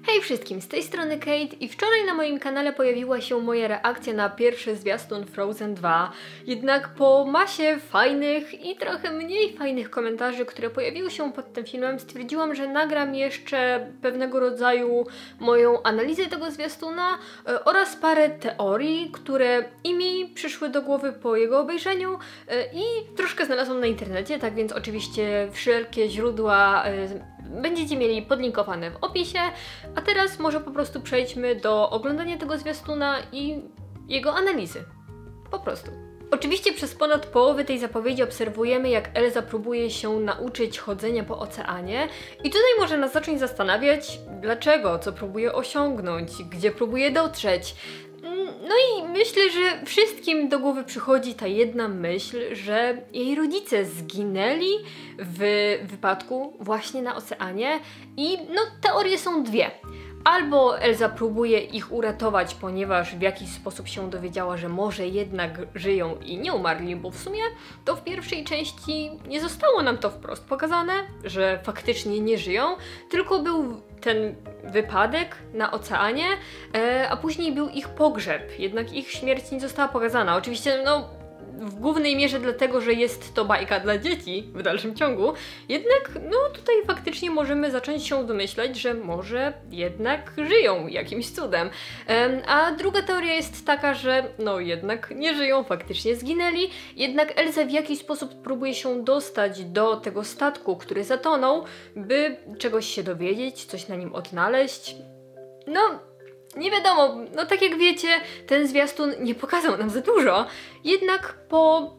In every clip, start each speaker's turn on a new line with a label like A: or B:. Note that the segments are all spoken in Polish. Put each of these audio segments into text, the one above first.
A: Hej wszystkim, z tej strony Kate i wczoraj na moim kanale pojawiła się moja reakcja na pierwszy zwiastun Frozen 2. Jednak po masie fajnych i trochę mniej fajnych komentarzy, które pojawiły się pod tym filmem, stwierdziłam, że nagram jeszcze pewnego rodzaju moją analizę tego zwiastuna oraz parę teorii, które i mi przyszły do głowy po jego obejrzeniu i troszkę znalazłam na internecie, tak więc oczywiście wszelkie źródła będziecie mieli podlinkowane w opisie, a teraz może po prostu przejdźmy do oglądania tego zwiastuna i jego analizy. Po prostu. Oczywiście przez ponad połowę tej zapowiedzi obserwujemy, jak Elza próbuje się nauczyć chodzenia po oceanie i tutaj może nas zacząć zastanawiać, dlaczego, co próbuje osiągnąć, gdzie próbuje dotrzeć. No i myślę, że wszystkim do głowy przychodzi ta jedna myśl, że jej rodzice zginęli w wypadku właśnie na oceanie i no teorie są dwie. Albo Elza próbuje ich uratować, ponieważ w jakiś sposób się dowiedziała, że może jednak żyją i nie umarli, bo w sumie to w pierwszej części nie zostało nam to wprost pokazane, że faktycznie nie żyją, tylko był ten wypadek na oceanie, a później był ich pogrzeb, jednak ich śmierć nie została pokazana. Oczywiście, no, w głównej mierze dlatego, że jest to bajka dla dzieci w dalszym ciągu, jednak no tutaj faktycznie możemy zacząć się domyślać, że może jednak żyją jakimś cudem. A druga teoria jest taka, że no jednak nie żyją, faktycznie zginęli, jednak Elza w jakiś sposób próbuje się dostać do tego statku, który zatonął, by czegoś się dowiedzieć, coś na nim odnaleźć. No, nie wiadomo, no tak jak wiecie, ten zwiastun nie pokazał nam za dużo, jednak po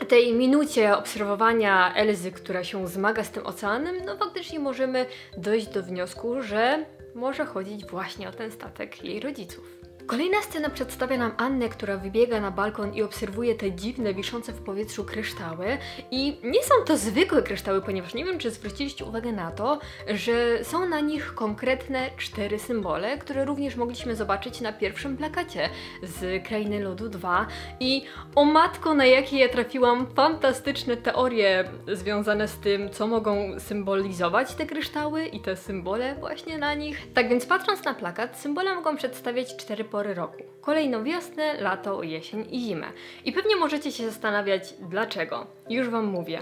A: tej minucie obserwowania Elzy, która się zmaga z tym oceanem, no faktycznie możemy dojść do wniosku, że może chodzić właśnie o ten statek jej rodziców. Kolejna scena przedstawia nam Annę, która wybiega na balkon i obserwuje te dziwne, wiszące w powietrzu kryształy. I nie są to zwykłe kryształy, ponieważ nie wiem, czy zwróciliście uwagę na to, że są na nich konkretne 4 symbole, które również mogliśmy zobaczyć na pierwszym plakacie z Krainy Lodu 2. I o matko, na jakie ja trafiłam fantastyczne teorie związane z tym, co mogą symbolizować te kryształy i te symbole właśnie na nich. Tak więc patrząc na plakat, symbole mogą przedstawiać 4 pory roku. Kolejną wiosnę, lato, jesień i zimę. I pewnie możecie się zastanawiać, dlaczego. Już wam mówię.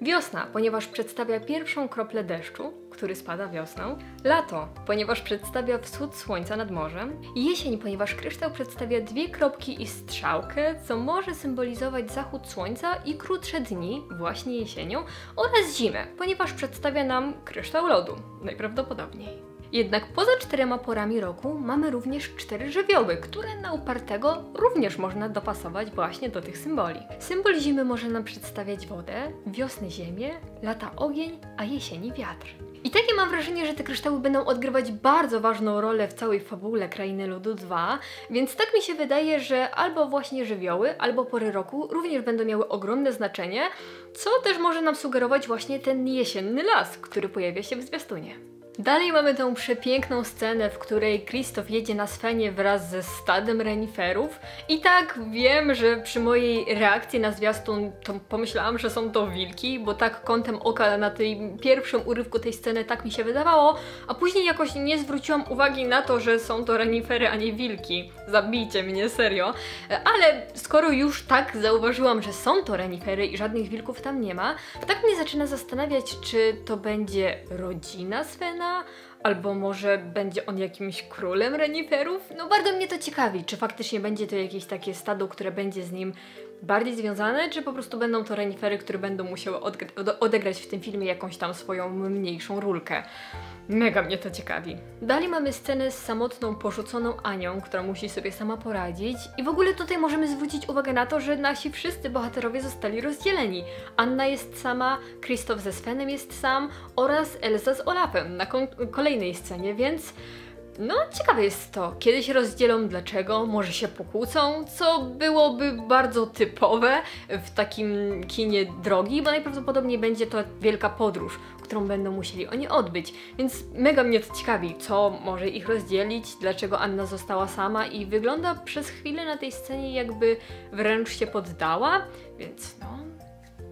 A: Wiosna, ponieważ przedstawia pierwszą kroplę deszczu, który spada wiosną. Lato, ponieważ przedstawia wschód słońca nad morzem. Jesień, ponieważ kryształ przedstawia 2 kropki i strzałkę, co może symbolizować zachód słońca i krótsze dni, właśnie jesienią. Oraz zimę, ponieważ przedstawia nam kryształ lodu, najprawdopodobniej. Jednak poza 4 porami roku mamy również 4 żywioły, które na upartego również można dopasować właśnie do tych symboli. Symbol zimy może nam przedstawiać wodę, wiosny ziemię, lata ogień, a jesieni wiatr. I takie mam wrażenie, że te kryształy będą odgrywać bardzo ważną rolę w całej fabule Krainy Lodu 2, więc tak mi się wydaje, że albo właśnie żywioły, albo pory roku również będą miały ogromne znaczenie, co też może nam sugerować właśnie ten jesienny las, który pojawia się w zwiastunie. Dalej mamy tą przepiękną scenę, w której Kristoff jedzie na Svenie wraz ze stadem reniferów. I tak wiem, że przy mojej reakcji na zwiastun to pomyślałam, że są to wilki, bo tak kątem oka na tej pierwszym urywku tej sceny tak mi się wydawało, a później jakoś nie zwróciłam uwagi na to, że są to renifery, a nie wilki. Zabijcie mnie, serio. Ale skoro już tak zauważyłam, że są to renifery i żadnych wilków tam nie ma, tak mnie zaczyna zastanawiać, czy to będzie rodzina Svena, albo może będzie on jakimś królem reniferów? No bardzo mnie to ciekawi, czy faktycznie będzie to jakieś takie stado, które będzie z nim bardziej związane, czy po prostu będą to renifery, które będą musiały odegrać w tym filmie jakąś tam swoją mniejszą rólkę. Mega mnie to ciekawi. Dalej mamy scenę z samotną, porzuconą Anią, która musi sobie sama poradzić. I w ogóle tutaj możemy zwrócić uwagę na to, że nasi wszyscy bohaterowie zostali rozdzieleni. Anna jest sama, Kristoff ze Svenem jest sam oraz Elza z Olafem na kolejnej scenie, więc no ciekawe jest to, kiedy się rozdzielą, dlaczego, może się pokłócą, co byłoby bardzo typowe w takim kinie drogi, bo najprawdopodobniej będzie to wielka podróż, którą będą musieli oni odbyć, więc mega mnie to ciekawi, co może ich rozdzielić, dlaczego Anna została sama i wygląda przez chwilę na tej scenie, jakby wręcz się poddała, więc no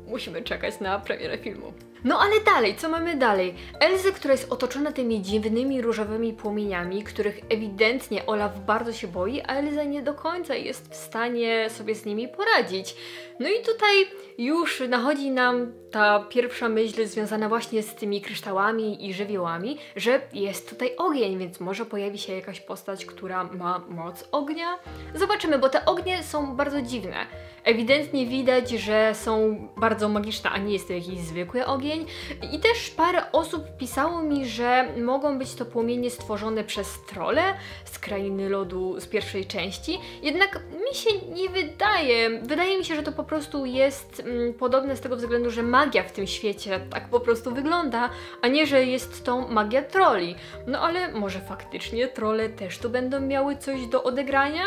A: musimy czekać na premierę filmu. No ale dalej, co mamy dalej? Elzy, która jest otoczona tymi dziwnymi różowymi płomieniami, których ewidentnie Olaf bardzo się boi, a Elza nie do końca jest w stanie sobie z nimi poradzić. No i tutaj już nachodzi nam ta pierwsza myśl związana właśnie z tymi kryształami i żywiołami, że jest tutaj ogień, więc może pojawi się jakaś postać, która ma moc ognia? Zobaczymy, bo te ognie są bardzo dziwne. Ewidentnie widać, że są bardzo magiczne, a nie jest to jakiś zwykły ogień. I też parę osób pisało mi, że mogą być to płomienie stworzone przez trolle z Krainy Lodu z pierwszej części. Jednak mi się nie wydaje. Wydaje mi się, że to po prostu jest podobne z tego względu, że magia w tym świecie tak po prostu wygląda, a nie, że jest to magia trolli. No ale może faktycznie trolle też tu będą miały coś do odegrania?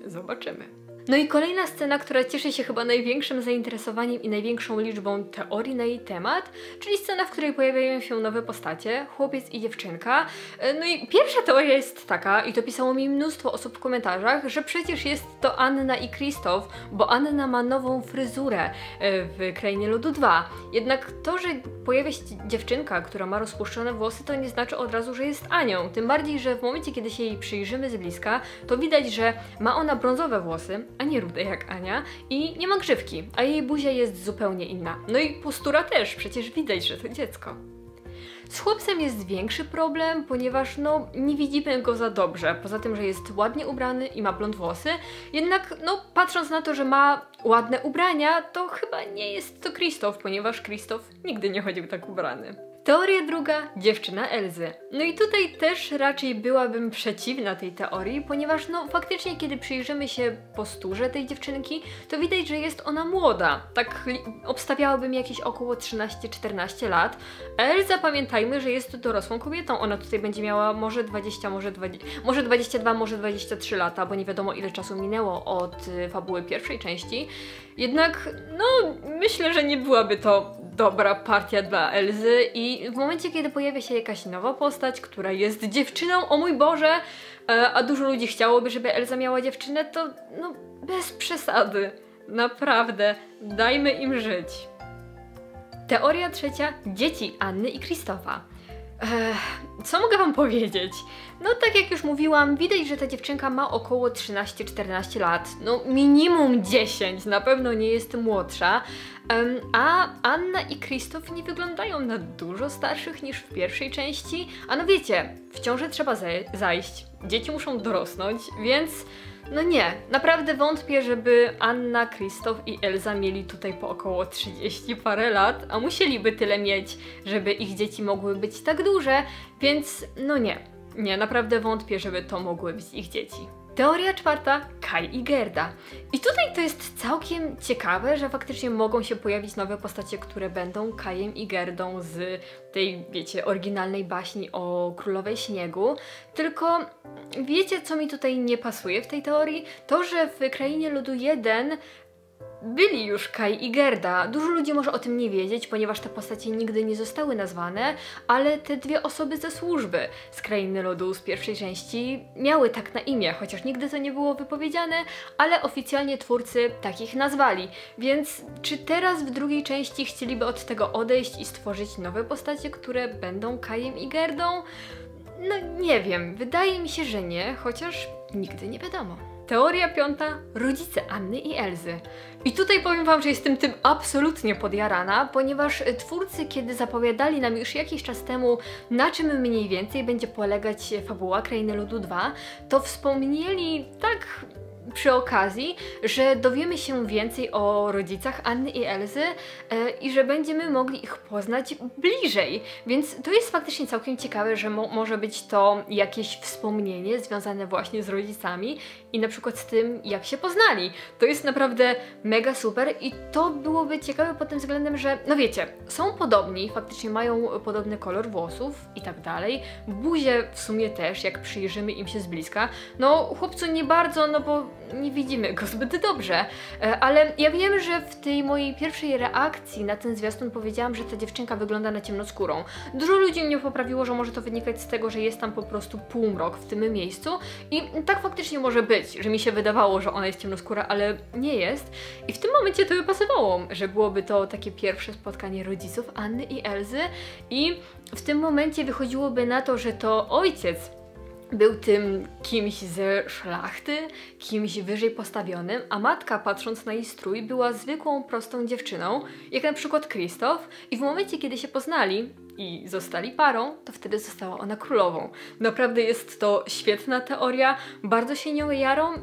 A: Zobaczymy. No i kolejna scena, która cieszy się chyba największym zainteresowaniem i największą liczbą teorii na jej temat, czyli scena, w której pojawiają się nowe postacie, chłopiec i dziewczynka. No i pierwsza teoria jest taka, i to pisało mi mnóstwo osób w komentarzach, że przecież jest to Anna i Krzysztof, bo Anna ma nową fryzurę w Krainie Lodu 2. Jednak to, że pojawia się dziewczynka, która ma rozpuszczone włosy, to nie znaczy od razu, że jest Anią. Tym bardziej, że w momencie, kiedy się jej przyjrzymy z bliska, to widać, że ma ona brązowe włosy, a nie rude jak Ania, i nie ma grzywki, a jej buzia jest zupełnie inna. No i postura też, przecież widać, że to dziecko. Z chłopcem jest większy problem, ponieważ no nie widzimy go za dobrze, poza tym, że jest ładnie ubrany i ma blond włosy, jednak no patrząc na to, że ma ładne ubrania, to chyba nie jest to Krzysztof, ponieważ Krzysztof nigdy nie chodził tak ubrany. Teoria druga, dziewczyna Elzy. No i tutaj też raczej byłabym przeciwna tej teorii, ponieważ no faktycznie kiedy przyjrzymy się posturze tej dziewczynki, to widać, że jest ona młoda. Tak obstawiałabym jakieś około 13-14 lat. Elza, pamiętajmy, że jest dorosłą kobietą. Ona tutaj będzie miała może 20, może 22, może 23 lata, bo nie wiadomo ile czasu minęło od fabuły pierwszej części. Jednak no myślę, że nie byłaby to dobra partia dla Elzy i w momencie, kiedy pojawia się jakaś nowa postać, która jest dziewczyną, o mój Boże, a dużo ludzi chciałoby, żeby Elza miała dziewczynę, to no bez przesady. Naprawdę, dajmy im żyć. Teoria trzecia, dzieci Anny i Krzysztofa. Co mogę wam powiedzieć? No tak jak już mówiłam, widać, że ta dziewczynka ma około 13-14 lat. No minimum 10, na pewno nie jest młodsza. A Anna i Krzysztof nie wyglądają na dużo starszych niż w pierwszej części. A no wiecie, w ciąży trzeba zajść, dzieci muszą dorosnąć, więc no nie, naprawdę wątpię, żeby Anna, Krzysztof i Elza mieli tutaj po około 30 parę lat, a musieliby tyle mieć, żeby ich dzieci mogły być tak duże, więc no nie. Nie, naprawdę wątpię, żeby to mogły być ich dzieci. Teoria czwarta, Kaj i Gerda. I tutaj to jest całkiem ciekawe, że faktycznie mogą się pojawić nowe postacie, które będą Kajem i Gerdą z tej, wiecie, oryginalnej baśni o Królowej Śniegu. Tylko wiecie, co mi tutaj nie pasuje w tej teorii? To, że w Krainie Lodu 1 byli już Kaj i Gerda. Dużo ludzi może o tym nie wiedzieć, ponieważ te postacie nigdy nie zostały nazwane, ale te dwie osoby ze służby z Krainy Lodu z pierwszej części miały tak na imię, chociaż nigdy to nie było wypowiedziane, ale oficjalnie twórcy takich nazwali. Więc czy teraz w drugiej części chcieliby od tego odejść i stworzyć nowe postacie, które będą Kajem i Gerdą? No nie wiem, wydaje mi się, że nie, chociaż nigdy nie wiadomo. Teoria piąta, rodzice Anny i Elzy. I tutaj powiem wam, że jestem tym absolutnie podjarana, ponieważ twórcy, kiedy zapowiadali nam już jakiś czas temu, na czym mniej więcej będzie polegać fabuła Krainy Lodu 2, to wspomnieli tak przy okazji, że dowiemy się więcej o rodzicach Anny i Elzy i że będziemy mogli ich poznać bliżej. Więc to jest faktycznie całkiem ciekawe, że może być to jakieś wspomnienie związane właśnie z rodzicami i na przykład z tym, jak się poznali. To jest naprawdę mega super i to byłoby ciekawe pod tym względem, że no wiecie, są podobni, faktycznie mają podobny kolor włosów i tak dalej. Buzie w sumie też, jak przyjrzymy im się z bliska. No chłopcu nie bardzo, no bo nie widzimy go zbyt dobrze. Ale ja wiem, że w tej mojej pierwszej reakcji na ten zwiastun powiedziałam, że ta dziewczynka wygląda na ciemnoskórą. Dużo ludzi mnie poprawiło, że może to wynikać z tego, że jest tam po prostu półmrok w tym miejscu i tak faktycznie może być, że mi się wydawało, że ona jest ciemnoskóra, ale nie jest. I w tym momencie to by pasowało, że byłoby to takie pierwsze spotkanie rodziców Anny i Elzy i w tym momencie wychodziłoby na to, że to ojciec był tym kimś ze szlachty, kimś wyżej postawionym, a matka, patrząc na jej strój, była zwykłą, prostą dziewczyną, jak na przykład Krzysztof, i w momencie, kiedy się poznali i zostali parą, to wtedy została ona królową. Naprawdę jest to świetna teoria, bardzo się nią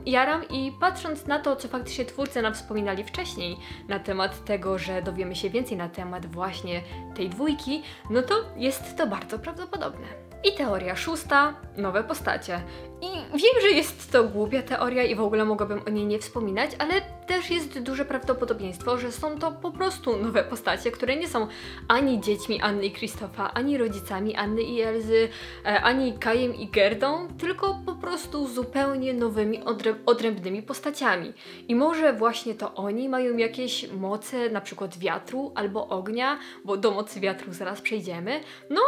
A: jaram i patrząc na to, co faktycznie twórcy nam wspominali wcześniej na temat tego, że dowiemy się więcej na temat właśnie tej dwójki, no to jest to bardzo prawdopodobne. I teoria szósta, nowe postacie. I wiem, że jest to głupia teoria i w ogóle mogłabym o niej nie wspominać, ale też jest duże prawdopodobieństwo, że są to po prostu nowe postacie, które nie są ani dziećmi Anny i Krzysztofa, ani rodzicami Anny i Elzy, ani Kajem i Gerdą, tylko po prostu zupełnie nowymi, odrębnymi postaciami. I może właśnie to oni mają jakieś moce, na przykład wiatru albo ognia, bo do mocy wiatru zaraz przejdziemy. No,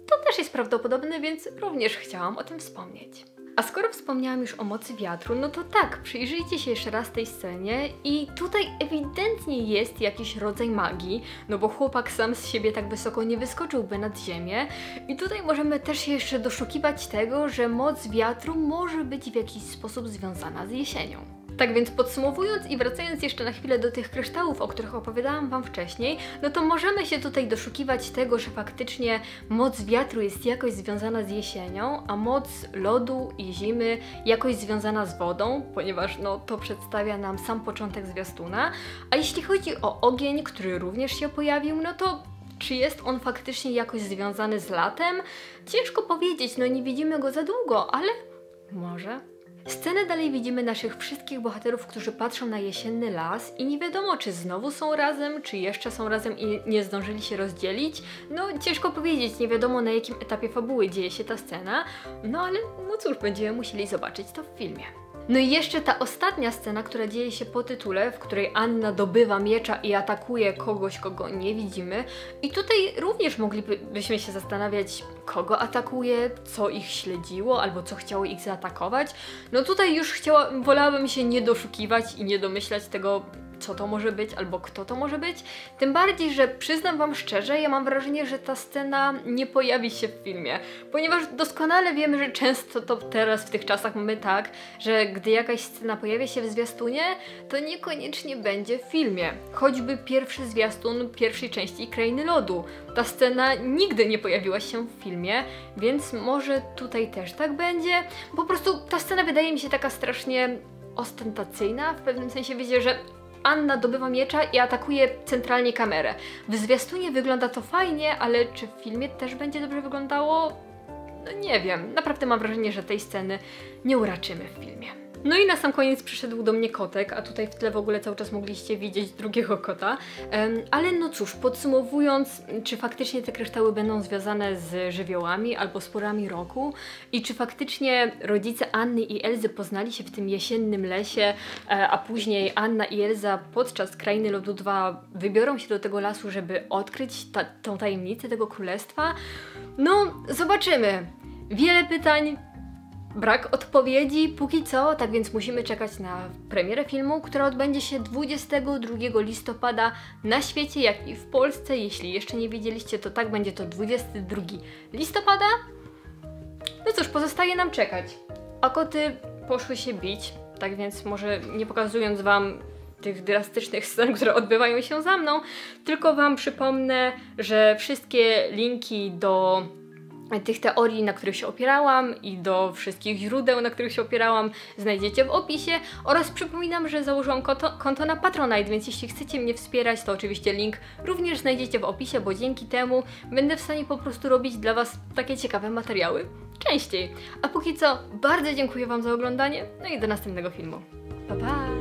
A: to też jest prawdopodobne, więc również chciałam o tym wspomnieć. A skoro wspomniałam już o mocy wiatru, no to tak, przyjrzyjcie się jeszcze raz tej scenie i tutaj ewidentnie jest jakiś rodzaj magii, no bo chłopak sam z siebie tak wysoko nie wyskoczyłby nad ziemię i tutaj możemy też się jeszcze doszukiwać tego, że moc wiatru może być w jakiś sposób związana z jesienią. Tak więc podsumowując i wracając jeszcze na chwilę do tych kryształów, o których opowiadałam Wam wcześniej, no to możemy się tutaj doszukiwać tego, że faktycznie moc wiatru jest jakoś związana z jesienią, a moc lodu i zimy jakoś związana z wodą, ponieważ no to przedstawia nam sam początek zwiastuna. A jeśli chodzi o ogień, który również się pojawił, no to czy jest on faktycznie jakoś związany z latem? Ciężko powiedzieć, no nie widzimy go za długo, ale może. Scenę dalej widzimy naszych wszystkich bohaterów, którzy patrzą na jesienny las i nie wiadomo, czy znowu są razem, czy jeszcze są razem i nie zdążyli się rozdzielić. No ciężko powiedzieć, nie wiadomo na jakim etapie fabuły dzieje się ta scena, no ale no cóż, będziemy musieli zobaczyć to w filmie. No i jeszcze ta ostatnia scena, która dzieje się po tytule, w której Anna dobywa miecza i atakuje kogoś, kogo nie widzimy. I tutaj również moglibyśmy się zastanawiać, kogo atakuje, co ich śledziło, albo co chciało ich zaatakować. No tutaj już wolałabym się nie doszukiwać i nie domyślać tego, co to może być, albo kto to może być. Tym bardziej, że przyznam Wam szczerze, ja mam wrażenie, że ta scena nie pojawi się w filmie, ponieważ doskonale wiemy, że często to teraz w tych czasach mamy tak, że gdy jakaś scena pojawia się w zwiastunie, to niekoniecznie będzie w filmie. Choćby pierwszy zwiastun pierwszej części Krainy Lodu. Ta scena nigdy nie pojawiła się w filmie, więc może tutaj też tak będzie. Po prostu ta scena wydaje mi się taka strasznie ostentacyjna, w pewnym sensie wiecie, że Anna dobywa miecza i atakuje centralnie kamerę. W zwiastunie wygląda to fajnie, ale czy w filmie też będzie dobrze wyglądało? No nie wiem, naprawdę mam wrażenie, że tej sceny nie uraczymy w filmie. No i na sam koniec przyszedł do mnie kotek, a tutaj w tle w ogóle cały czas mogliście widzieć drugiego kota. Ale no cóż, podsumowując, czy faktycznie te kryształy będą związane z żywiołami albo z porami roku i czy faktycznie rodzice Anny i Elzy poznali się w tym jesiennym lesie, a później Anna i Elza podczas Krainy Lodu 2 wybiorą się do tego lasu, żeby odkryć tą tajemnicę tego królestwa? No, zobaczymy. Wiele pytań, brak odpowiedzi póki co, tak więc musimy czekać na premierę filmu, która odbędzie się 22 listopada na świecie, jak i w Polsce. Jeśli jeszcze nie widzieliście, to tak, będzie to 22 listopada. No cóż, pozostaje nam czekać. A koty poszły się bić, tak więc może nie pokazując Wam tych drastycznych scen, które odbywają się za mną, tylko Wam przypomnę, że wszystkie linki do tych teorii, na których się opierałam i do wszystkich źródeł, na których się opierałam, znajdziecie w opisie oraz przypominam, że założyłam konto na Patronite, więc jeśli chcecie mnie wspierać, to oczywiście link również znajdziecie w opisie, bo dzięki temu będę w stanie po prostu robić dla Was takie ciekawe materiały częściej. A póki co bardzo dziękuję Wam za oglądanie, no i do następnego filmu. Pa, pa!